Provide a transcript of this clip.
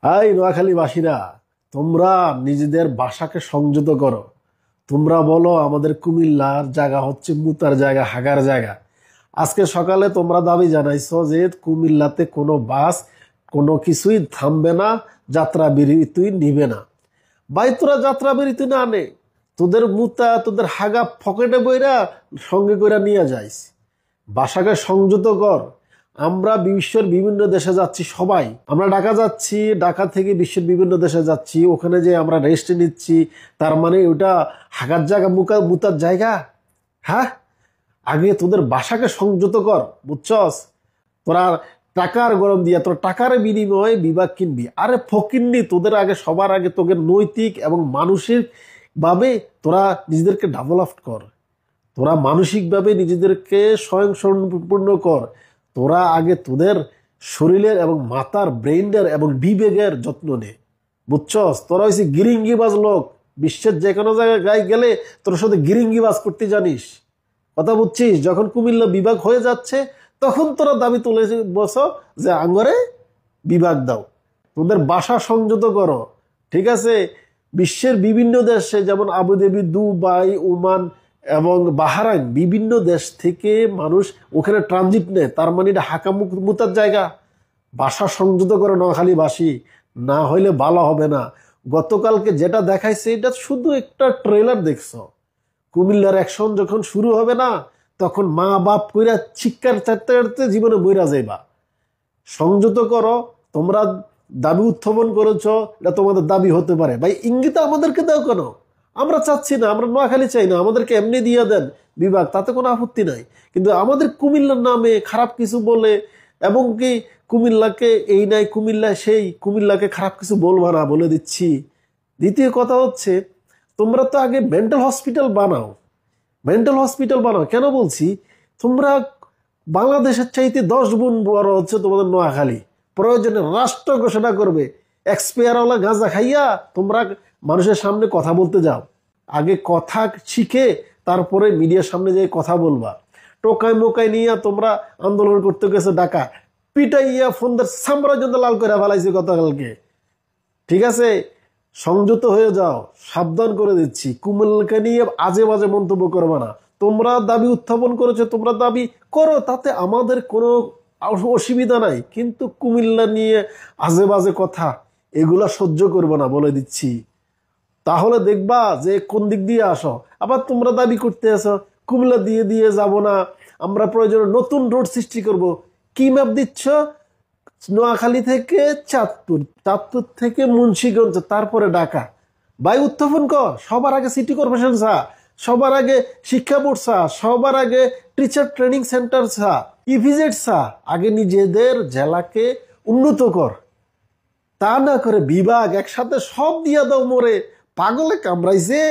High নোয়াখালীবাসীরা, তোমরা নিজেদের ভাষাকে সংযত করো। তোমরা বলো আমাদের কুমিল্লার জায়গা হচ্ছে মুতার জায়গা, হাগার জায়গা। আজকে সকালে তোমরা দাবি জানাইছো যে কুমিল্লাতে কোনো বাস কোনো কিছুই থামবে না, যাত্রা বিরতি নিবে না। ভাই তোরা যাত্রা বিরতি না আনে, তোদের মুতা তোদের হাগা পকেটে বইরা সঙ্গে করে নিয়ে যাইস। ভাষাকে সংযত কর। আমরা বিশ্বের বিভিন্ন দেশে যাচ্ছি, সবাই আমরা ঢাকা যাচ্ছি, ঢাকা থেকে বিশ্বের বিভিন্ন দেশে যাচ্ছি, ওখানে যে আমরা রেস্ট নিচ্ছি, তার মানে ওটা হাগার জায়গা, মুতার জায়গা? হ্যাঁ, আগে তোদের ভাষাকে সংযত কর, বুঝছস? তোরা টাকার গরম দিয়া তোর টাকার বিনিময়ে বিভাগ কিনবি। আরে ফকিন্নি, তোদের আগে সবার আগে তোকে নৈতিক এবং মানসিক ভাবে তোরা নিজেদেরকে ডেভেলপ কর। তোরা মানসিকভাবে নিজেদেরকে স্বয়ংসম্পূর্ণ কর। তোরা আগে তোদের শরীরের এবং মাথার, ব্রেইনের এবং বিবেকের যত্ন নে, বুঝছস? তোরা হয়েছে গিরিঙ্গিবাজ লোক। বিশ্বের যে কোনো জায়গায় গেলে তোর সাথে গিরিঙ্গিবাজ করতে জানিস, কথা বুঝছিস? যখন কুমিল্লা বিভাগ হয়ে যাচ্ছে তখন তোরা দাবি তুলে বসো যে আঙ্গরে বিভাগ দাও। তোদের ভাষা সংযত করো, ঠিক আছে? বিশ্বের বিভিন্ন দেশে যেমন আবুধাবি, দুবাই, ওমান এবং বাহরাইন, বিভিন্ন দেশ থেকে মানুষ ওখানে ট্রানজিট নেয়, তার মানে এটা হাকা মুতার জায়গা। ভাষা সংযত করে নোয়াখালীবাসী, না হইলে ভালো হবে না। গতকালকে যেটা দেখাইছে এটা শুধু একটা ট্রেলার দেখছো। কুমিল্লার অ্যাকশন যখন শুরু হবে না, তখন মা বাপ কইরা চিৎকার চারতে চারতে জীবনে মইরা যাইবা। সংযত করো। তোমরা দাবি উত্থাপন করেছো, এটা তোমাদের দাবি হতে পারে। ভাই ইঙ্গিত আমাদেরকে দাও কেন? আমরা চাচ্ছি না, আমরা নোয়াখালী চাই না, আমাদেরকে এমনি দিয়ে দেন বিভাগ, তাতে কোনো আপত্তি নাই। কিন্তু আমাদের কুমিল্লার নামে খারাপ কিছু বলে, এবং কি কুমিল্লাকে এই নাই, কুমিল্লা সেই, কুমিল্লাকে খারাপ কিছু বলবা না, বলে দিচ্ছি। দ্বিতীয় কথা হচ্ছে, তোমরা তো আগে মেন্টাল হসপিটাল বানাও, মেন্টাল হসপিটাল বানাও। কেন বলছি? তোমরা বাংলাদেশের চাইতে 10 গুণ বড় হচ্ছে তোমাদের নোয়াখালী। প্রয়োজনে রাষ্ট্র ঘোষণা করবে। এক্সপায়ারওয়ালা গাঁজা খাইয়া তোমরা মানুষের সামনে কথা বলতে যাও। আগে কথা শিখে তারপরে মিডিয়ার সামনে যাই কথা বলবা। টোকাই মোকাই নিয়ে তোমরা আন্দোলন করতে গেছো ঢাকা, পিটাইয়া ফোনদের সাম্রাজ্য লাল করে ফেলাইছে গতকালকে, ঠিক আছে? সংযত হয়ে যাও, সাবধান করে দিচ্ছি। কুমিল্লাকে নিয়ে আজে বাজে মন্তব্য করবে না। তোমরা দাবি উত্থাপন করেছো, তোমরা দাবি করো, তাতে আমাদের কোনো অসুবিধা নাই। কিন্তু কুমিল্লা নিয়ে আজে বাজে কথা এগুলা সহ্য করবে না, বলে দিচ্ছি। তাহলে দেখবা যে কোন দিক দিয়ে আসো। আবার তোমরা দাবি করতে আসো কুমিল্লা দিয়ে দিয়ে যাব না, আমরা প্রয়োজনে নতুন রোড সৃষ্টি করব। কি ম্যাপ দিচ্ছ? নোয়াখালী থেকে চাঁদপুর, চাঁদপুর থেকে মুন্সিগঞ্জ, তারপরে ঢাকা। ভাই উত্থাপন কর। সবার আগে সিটি কর্পোরেশন চা, সবার আগে শিক্ষা বোর্ড চা, সবার আগে টিচার ট্রেনিং সেন্টার চা, ইভিজেড চা। আগে নিজেদের জেলাকে উন্নত কর। তা না করে বিভাগ একসাথে সব দিয়া দাও মোরে। পাগলে কামড়াইছে।